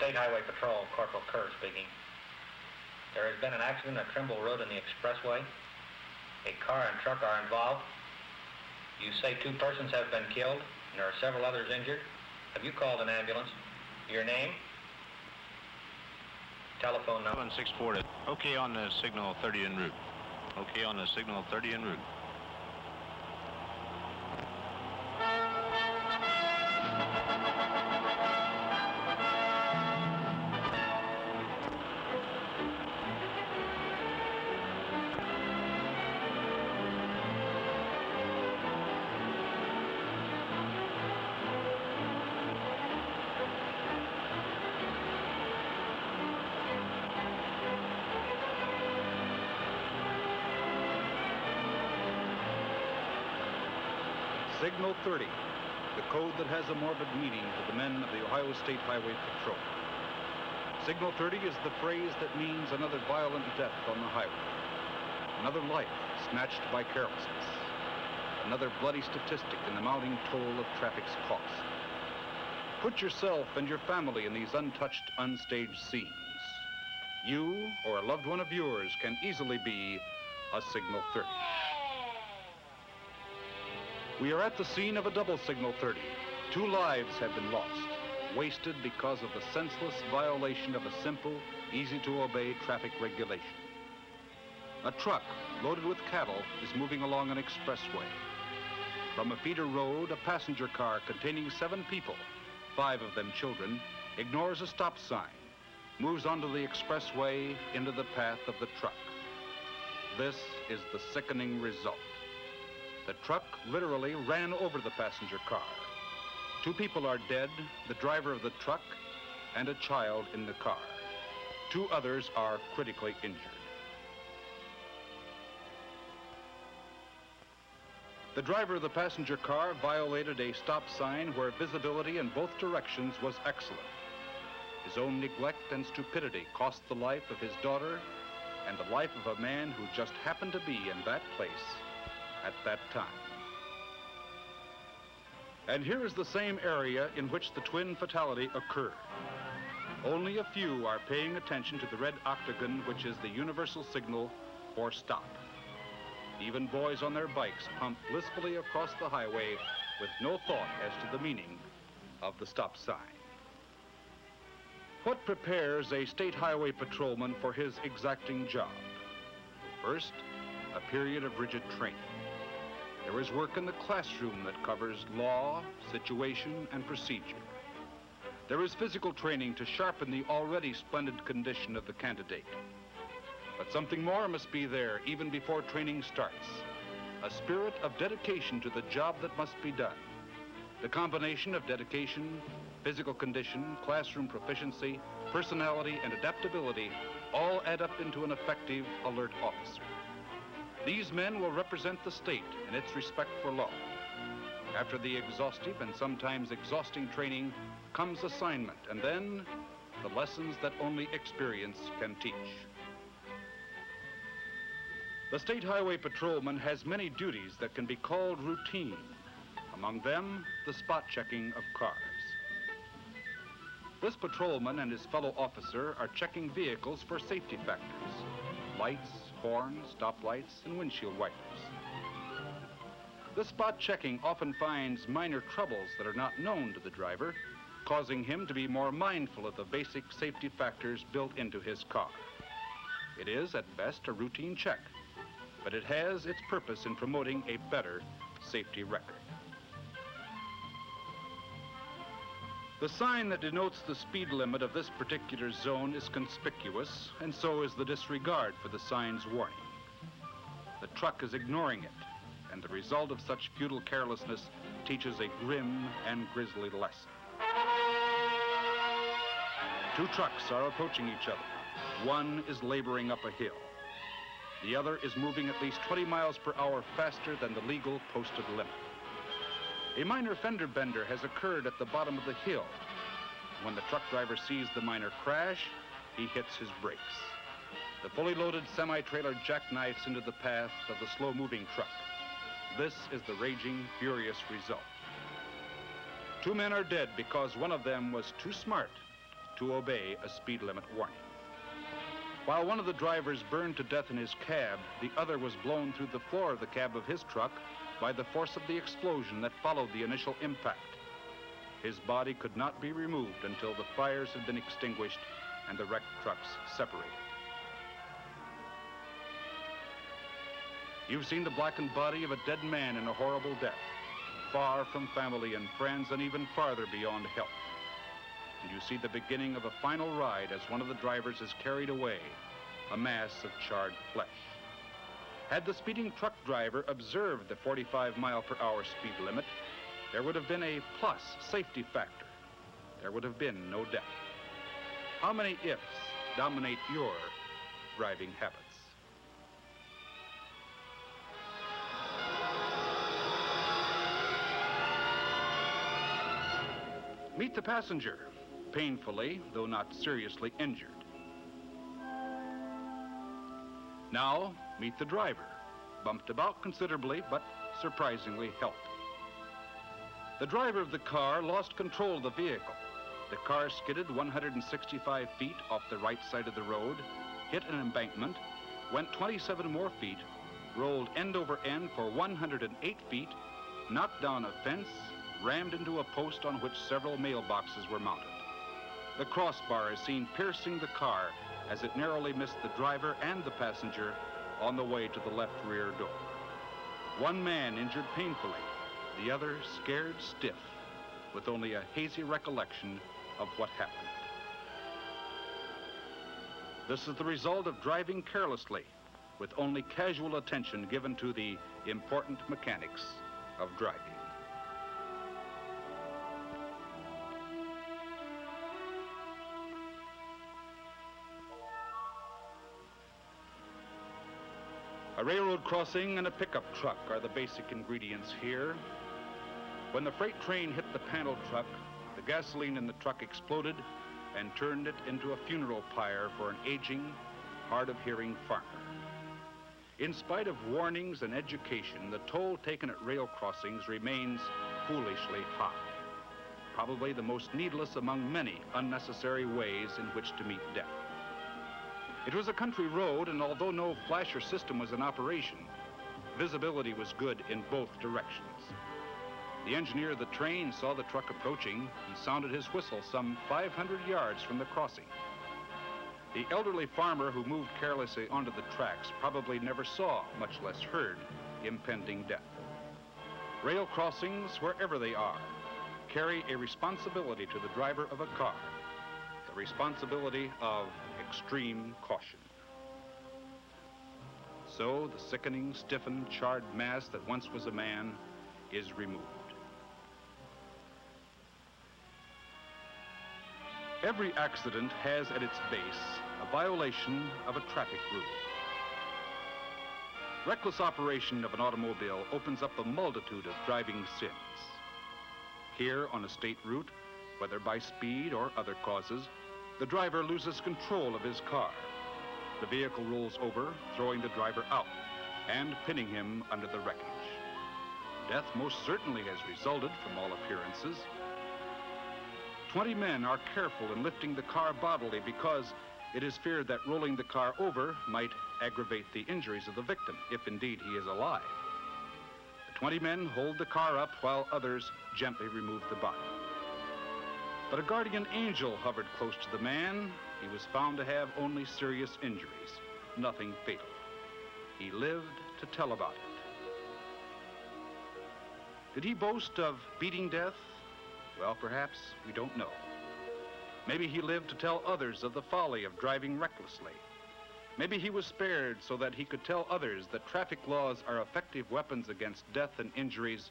State Highway Patrol, Corporal Kerr speaking. There has been an accident at Trimble Road in the expressway. A car and truck are involved. You say 2 persons have been killed, and there are several others injured. Have you called an ambulance? Your name? Telephone number? 764. Okay on the signal 30 en route. Okay on the signal 30 en route. Signal 30, the code that has a morbid meaning to the men of the Ohio State Highway Patrol. Signal 30 is the phrase that means another violent death on the highway, another life snatched by carelessness, another bloody statistic in the mounting toll of traffic's cost. Put yourself and your family in these untouched, unstaged scenes. You or a loved one of yours can easily be a Signal 30. We are at the scene of a double Signal 30. 2 lives have been lost, wasted because of the senseless violation of a simple, easy-to-obey traffic regulation. A truck loaded with cattle is moving along an expressway. From a feeder road, a passenger car containing 7 people, 5 of them children, ignores a stop sign, moves onto the expressway into the path of the truck. This is the sickening result. The truck literally ran over the passenger car. 2 people are dead, the driver of the truck and a child in the car. 2 others are critically injured. The driver of the passenger car violated a stop sign where visibility in both directions was excellent. His own neglect and stupidity cost the life of his daughter and the life of a man who just happened to be in that place at that time. And here is the same area in which the twin fatality occurred. Only a few are paying attention to the red octagon, which is the universal signal for stop. Even boys on their bikes pump blissfully across the highway with no thought as to the meaning of the stop sign. What prepares a state highway patrolman for his exacting job? First, a period of rigid training. There is work in the classroom that covers law, situation, and procedure. There is physical training to sharpen the already splendid condition of the candidate. But something more must be there even before training starts. A spirit of dedication to the job that must be done. The combination of dedication, physical condition, classroom proficiency, personality, and adaptability all add up into an effective, alert officer. These men will represent the state in its respect for law. After the exhaustive and sometimes exhausting training comes assignment, and then the lessons that only experience can teach. The State Highway Patrolman has many duties that can be called routine. Among them, the spot checking of cars. This patrolman and his fellow officer are checking vehicles for safety factors: lights, horns, stoplights, and windshield wipers. The spot checking often finds minor troubles that are not known to the driver, causing him to be more mindful of the basic safety factors built into his car. It is, at best, a routine check, but it has its purpose in promoting a better safety record. The sign that denotes the speed limit of this particular zone is conspicuous, and so is the disregard for the sign's warning. The truck is ignoring it, and the result of such futile carelessness teaches a grim and grisly lesson. Two trucks are approaching each other. One is laboring up a hill. The other is moving at least 20 miles per hour faster than the legal posted limit. A minor fender bender has occurred at the bottom of the hill. When the truck driver sees the minor crash, he hits his brakes. The fully loaded semi-trailer jackknifes into the path of the slow-moving truck. This is the raging, furious result. Two men are dead because one of them was too smart to obey a speed limit warning. While one of the drivers burned to death in his cab, the other was blown through the floor of the cab of his truck by the force of the explosion that followed the initial impact. His body could not be removed until the fires had been extinguished and the wrecked trucks separated. You've seen the blackened body of a dead man in a horrible death, far from family and friends and even farther beyond help. And you see the beginning of a final ride as one of the drivers is carried away, a mass of charred flesh. Had the speeding truck driver observed the 45-mile-per-hour speed limit, there would have been a plus safety factor. There would have been no death. How many ifs dominate your driving habits? Meet the passenger, painfully, though not seriously injured. Now, meet the driver, bumped about considerably, but surprisingly healthy. The driver of the car lost control of the vehicle. The car skidded 165 feet off the right side of the road, hit an embankment, went 27 more feet, rolled end over end for 108 feet, knocked down a fence, rammed into a post on which several mailboxes were mounted. The crossbar is seen piercing the car as it narrowly missed the driver and the passenger on the way to the left rear door. One man injured painfully, the other scared stiff, with only a hazy recollection of what happened. This is the result of driving carelessly, with only casual attention given to the important mechanics of driving. A railroad crossing and a pickup truck are the basic ingredients here. When the freight train hit the panel truck, the gasoline in the truck exploded and turned it into a funeral pyre for an aging, hard-of-hearing farmer. In spite of warnings and education, the toll taken at rail crossings remains foolishly high. Probably the most needless among many unnecessary ways in which to meet death. It was a country road, and although no flasher system was in operation, visibility was good in both directions. The engineer of the train saw the truck approaching and sounded his whistle some 500 yards from the crossing. The elderly farmer who moved carelessly onto the tracks probably never saw, much less heard, impending death. Rail crossings, wherever they are, carry a responsibility to the driver of a car, the responsibility of extreme caution. So the sickening, stiffened, charred mass that once was a man is removed. Every accident has at its base a violation of a traffic rule. Reckless operation of an automobile opens up a multitude of driving sins. Here on a state route, whether by speed or other causes, the driver loses control of his car. The vehicle rolls over, throwing the driver out and pinning him under the wreckage. Death most certainly has resulted from all appearances. 20 men are careful in lifting the car bodily because it is feared that rolling the car over might aggravate the injuries of the victim, if indeed he is alive. The 20 men hold the car up while others gently remove the body. But a guardian angel hovered close to the man. He was found to have only serious injuries, nothing fatal. He lived to tell about it. Did he boast of beating death? Well, perhaps we don't know. Maybe he lived to tell others of the folly of driving recklessly. Maybe he was spared so that he could tell others that traffic laws are effective weapons against death and injuries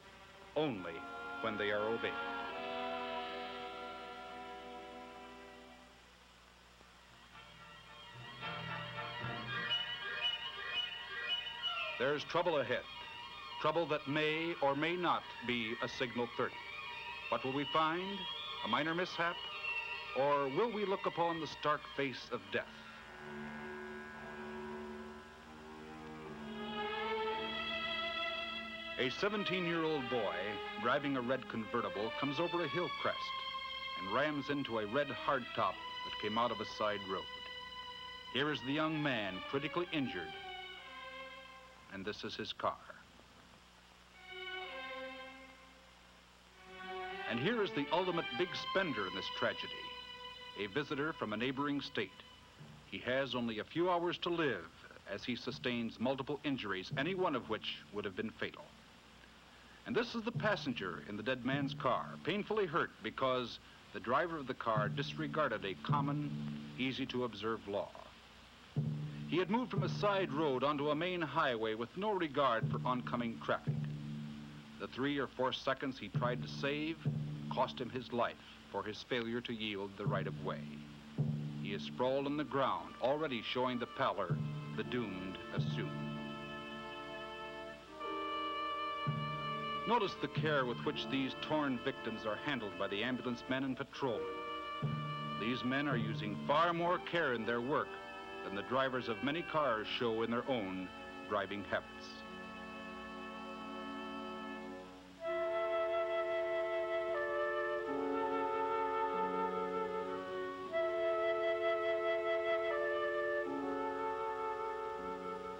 only when they are obeyed. There's trouble ahead, trouble that may or may not be a signal 30. What will we find? A minor mishap? Or will we look upon the stark face of death? A 17-year-old boy driving a red convertible comes over a hill crest and rams into a red hardtop that came out of a side road. Here is the young man critically injured, and this is his car. And here is the ultimate big spender in this tragedy, a visitor from a neighboring state. He has only a few hours to live as he sustains multiple injuries, any one of which would have been fatal. And this is the passenger in the dead man's car, painfully hurt because the driver of the car disregarded a common, easy-to-observe law. He had moved from a side road onto a main highway with no regard for oncoming traffic. The 3 or 4 seconds he tried to save cost him his life for his failure to yield the right of way. He is sprawled on the ground, already showing the pallor the doomed assume. Notice the care with which these torn victims are handled by the ambulance men and patrolmen. These men are using far more care in their work than the drivers of many cars show in their own driving habits.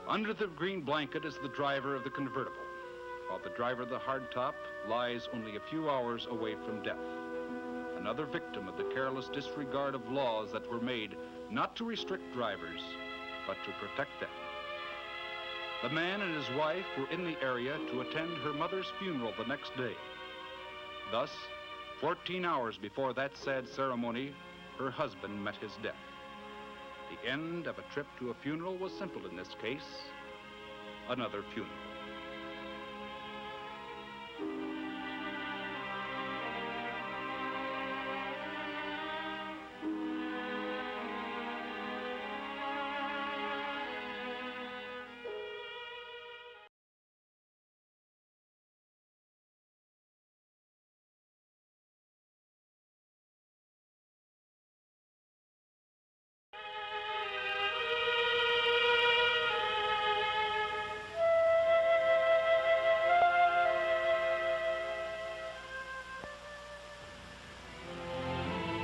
Under the green blanket is the driver of the convertible, while the driver of the hardtop lies only a few hours away from death. Another victim of the careless disregard of laws that were made not to restrict drivers, but to protect them. The man and his wife were in the area to attend her mother's funeral the next day. Thus, 14 hours before that sad ceremony, her husband met his death. The end of a trip to a funeral was simple in this case: another funeral.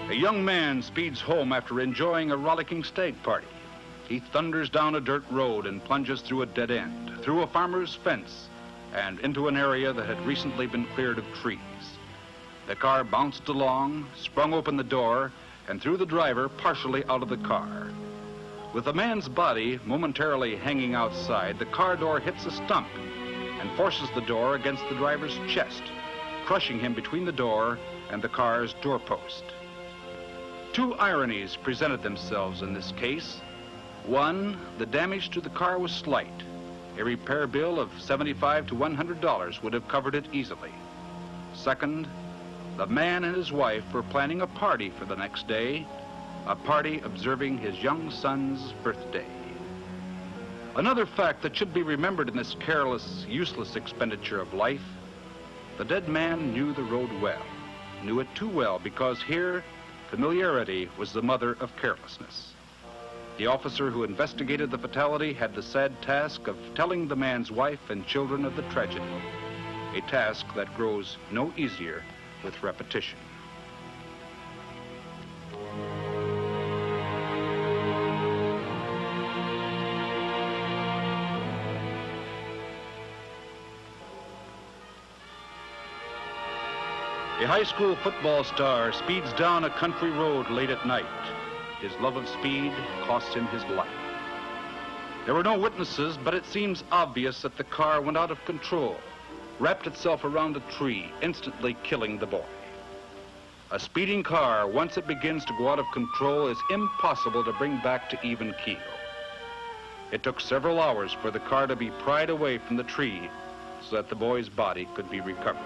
A young man speeds home after enjoying a rollicking stag party. He thunders down a dirt road and plunges through a dead end, through a farmer's fence, and into an area that had recently been cleared of trees. The car bounced along, sprung open the door, and threw the driver partially out of the car. With the man's body momentarily hanging outside, the car door hits a stump and forces the door against the driver's chest, crushing him between the door and the car's doorpost. Two ironies presented themselves in this case. One, the damage to the car was slight. A repair bill of $75 to $100 would have covered it easily. Second, the man and his wife were planning a party for the next day, a party observing his young son's birthday. Another fact that should be remembered in this careless, useless expenditure of life: the dead man knew the road well, knew it too well, because here, familiarity was the mother of carelessness. The officer who investigated the fatality had the sad task of telling the man's wife and children of the tragedy, a task that grows no easier with repetition. A high school football star speeds down a country road late at night. His love of speed costs him his life. There were no witnesses, but it seems obvious that the car went out of control, wrapped itself around a tree, instantly killing the boy. A speeding car, once it begins to go out of control, is impossible to bring back to even keel. It took several hours for the car to be pried away from the tree so that the boy's body could be recovered.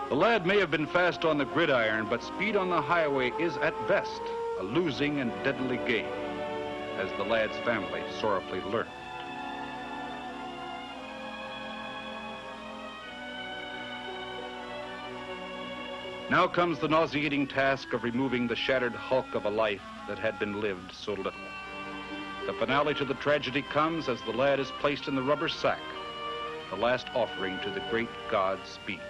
The lad may have been fast on the gridiron, but speed on the highway is at best a losing and deadly game, as the lad's family sorrowfully learned. Now comes the nauseating task of removing the shattered hulk of a life that had been lived so little. The finale to the tragedy comes as the lad is placed in the rubber sack, the last offering to the great god Speed.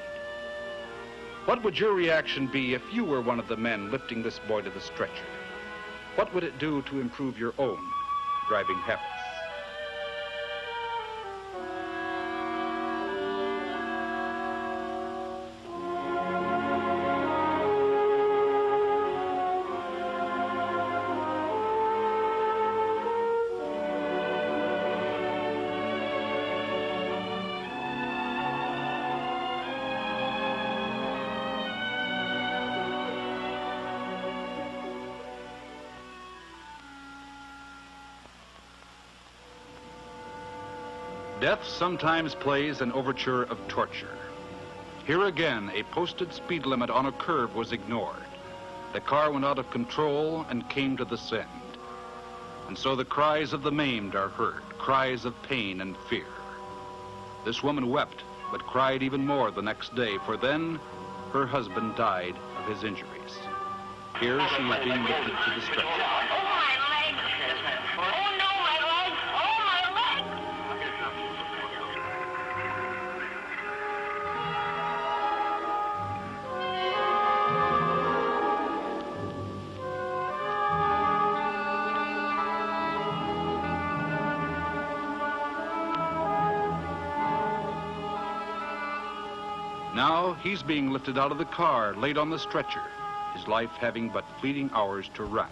What would your reaction be if you were one of the men lifting this boy to the stretcher? What would it do to improve your own driving habits? Death sometimes plays an overture of torture. Here again, a posted speed limit on a curve was ignored. The car went out of control and came to the send. And so the cries of the maimed are heard, cries of pain and fear. This woman wept, but cried even more the next day, for then her husband died of his injuries. Here she is being lifted to the stretcher. Now he's being lifted out of the car, laid on the stretcher, his life having but fleeting hours to run.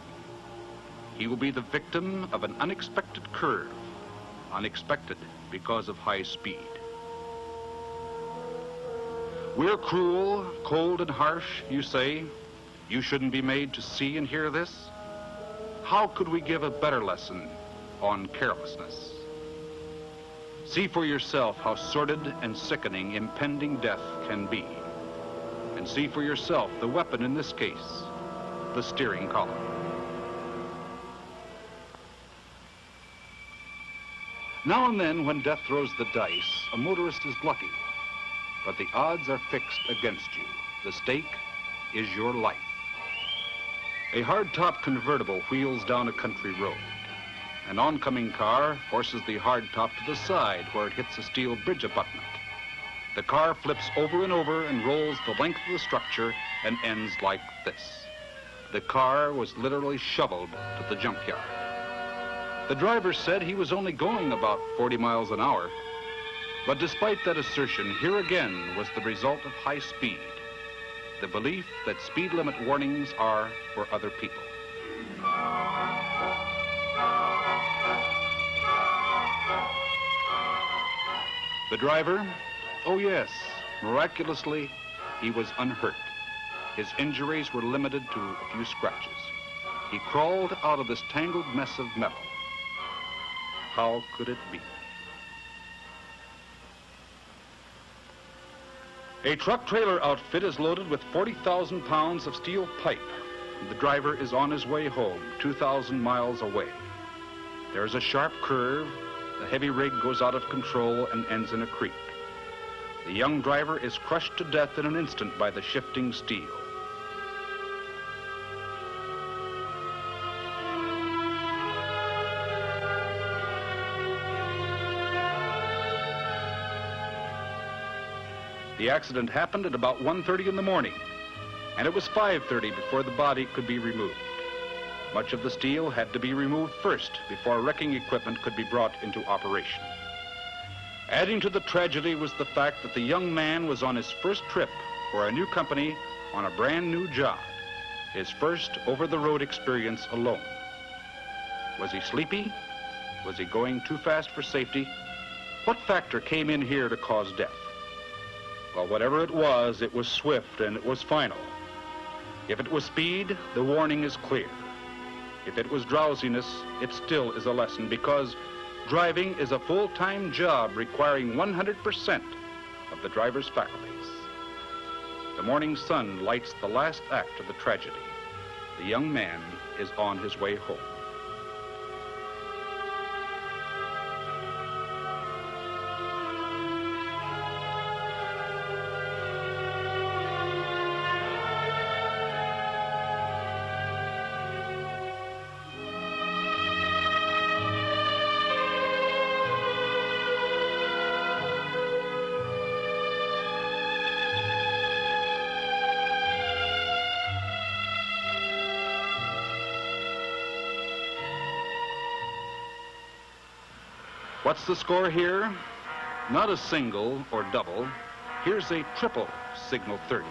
He will be the victim of an unexpected curve, unexpected because of high speed. We're cruel, cold, and harsh, you say. You shouldn't be made to see and hear this. How could we give a better lesson on carelessness? See for yourself how sordid and sickening impending death can be. And see for yourself the weapon in this case, the steering column. Now and then, when death throws the dice, a motorist is lucky. But the odds are fixed against you. The stake is your life. A hardtop convertible wheels down a country road. An oncoming car forces the hardtop to the side where it hits a steel bridge abutment. The car flips over and over and rolls the length of the structure and ends like this. The car was literally shoveled to the junkyard. The driver said he was only going about 40 miles an hour. But despite that assertion, here again was the result of high speed. The belief that speed limit warnings are for other people. The driver? Oh yes, miraculously, he was unhurt. His injuries were limited to a few scratches. He crawled out of this tangled mess of metal. How could it be? A truck-trailer outfit is loaded with 40,000 pounds of steel pipe. The driver is on his way home, 2,000 miles away. There is a sharp curve. The heavy rig goes out of control and ends in a creek. The young driver is crushed to death in an instant by the shifting steel. The accident happened at about 1:30 in the morning, and it was 5:30 before the body could be removed. Much of the steel had to be removed first before wrecking equipment could be brought into operation. Adding to the tragedy was the fact that the young man was on his first trip for a new company on a brand new job, his first over-the-road experience alone. Was he sleepy? Was he going too fast for safety? What factor came in here to cause death? Well, whatever it was swift and it was final. If it was speed, the warning is clear. If it was drowsiness, it still is a lesson, because driving is a full-time job requiring 100% of the driver's faculties. The morning sun lights the last act of the tragedy. The young man is on his way home. What's the score here? Not a single or double. Here's a triple signal 30.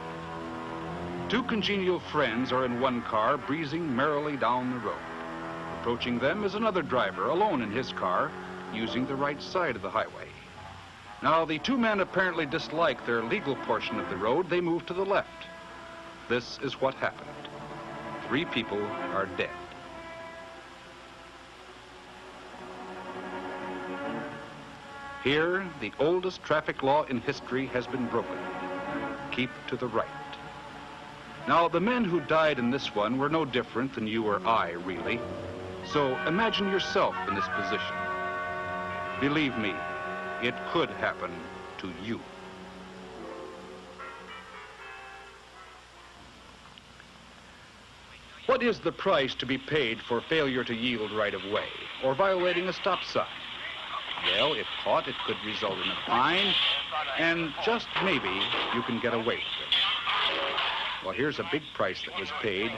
Two congenial friends are in one car, breezing merrily down the road. Approaching them is another driver, alone in his car, using the right side of the highway. Now, the two men apparently dislike their legal portion of the road. They move to the left. This is what happened. 3 people are dead. Here, the oldest traffic law in history has been broken. Keep to the right. Now, the men who died in this one were no different than you or I, really. So imagine yourself in this position. Believe me, it could happen to you. What is the price to be paid for failure to yield right of way or violating a stop sign? Well, if caught, it could result in a fine, and just maybe you can get away with it. Well, here's a big price that was paid.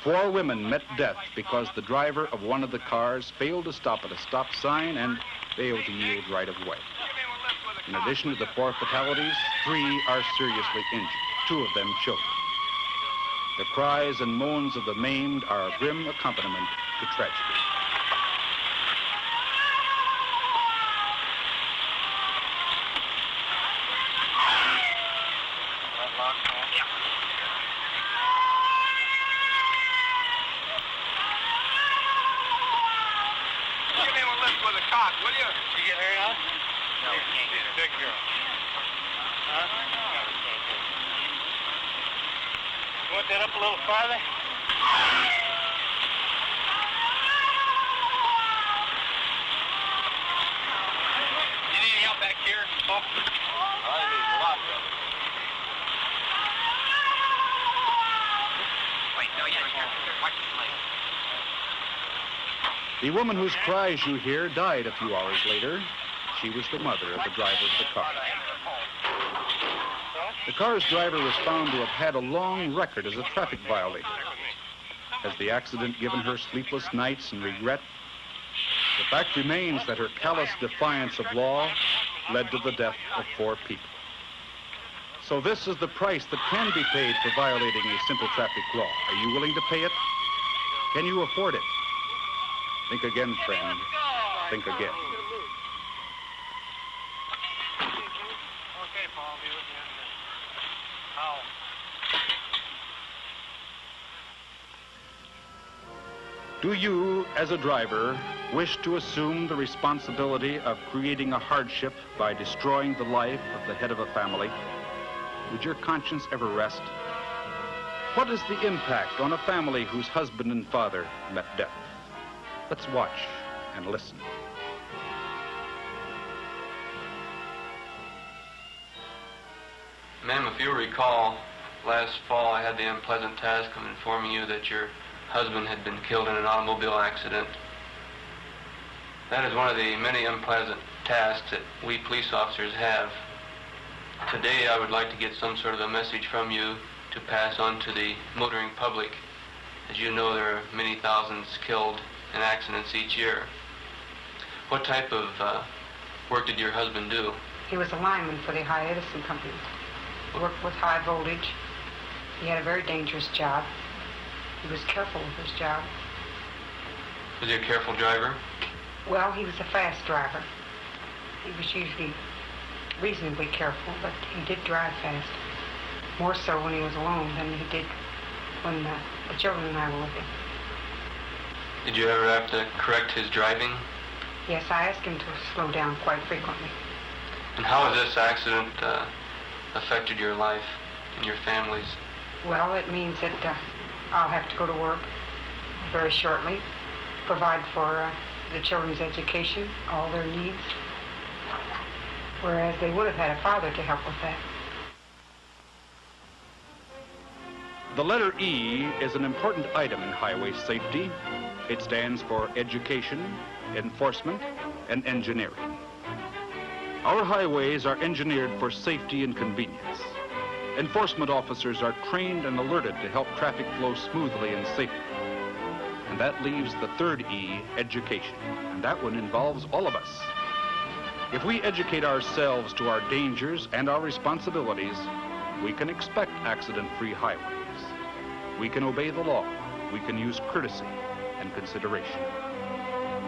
4 women met death because the driver of one of the cars failed to stop at a stop sign and failed to yield right of way. In addition to the 4 fatalities, 3 are seriously injured, 2 of them children. The cries and moans of the maimed are a grim accompaniment to tragedy. Want that up a little farther? You need any help back here, Paul? I need a lot of help. Wait, no, yeah, watch this light. The woman whose cries you hear died a few hours later. She was the mother of the driver of the car. The car's driver was found to have had a long record as a traffic violator. Has the accident given her sleepless nights and regret? The fact remains that her callous defiance of law led to the death of 4 people. So this is the price that can be paid for violating a simple traffic law. Are you willing to pay it? Can you afford it? Think again, friend. Think again. Okay, Paul, I'll be with you in a minute. How? Do you, as a driver, wish to assume the responsibility of creating a hardship by destroying the life of the head of a family? Would your conscience ever rest? What is the impact on a family whose husband and father met death? Let's watch and listen. Ma'am, if you'll recall, last fall I had the unpleasant task of informing you that your husband had been killed in an automobile accident. That is one of the many unpleasant tasks that we police officers have. Today I would like to get some sort of a message from you to pass on to the motoring public. As you know, there are many thousands killed in accidents each year. What type of work did your husband do? He was a lineman for the High Edison Company. He worked with high voltage. He had a very dangerous job. He was careful with his job. Was he a careful driver? Well, he was a fast driver. He was usually reasonably careful, but he did drive fast. More so when he was alone than he did when the children and I were with him. Did you ever have to correct his driving? Yes, I asked him to slow down quite frequently. And how has this accident affected your life and your family's? Well, it means that I'll have to go to work very shortly, provide for the children's education, all their needs, whereas they would have had a father to help with that. The letter E is an important item in highway safety. It stands for education, enforcement, and engineering. Our highways are engineered for safety and convenience. Enforcement officers are trained and alerted to help traffic flow smoothly and safely. And that leaves the third E, education, and that one involves all of us. If we educate ourselves to our dangers and our responsibilities, we can expect accident-free highways. We can obey the law. We can use courtesy and consideration.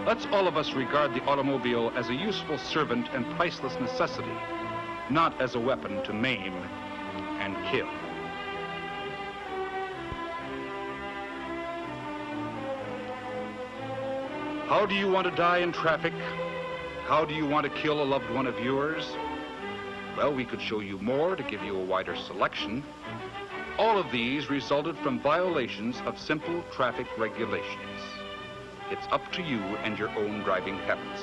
Let's all of us regard the automobile as a useful servant and priceless necessity, not as a weapon to maim and kill. How do you want to die in traffic? How do you want to kill a loved one of yours? Well, we could show you more to give you a wider selection. All of these resulted from violations of simple traffic regulations. It's up to you and your own driving habits.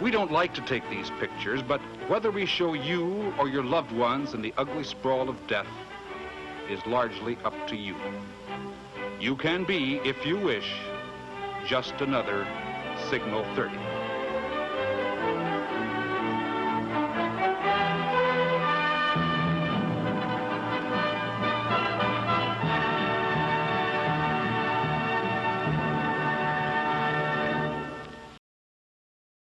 We don't like to take these pictures, but whether we show you or your loved ones in the ugly sprawl of death is largely up to you. You can be, if you wish, just another Signal 30.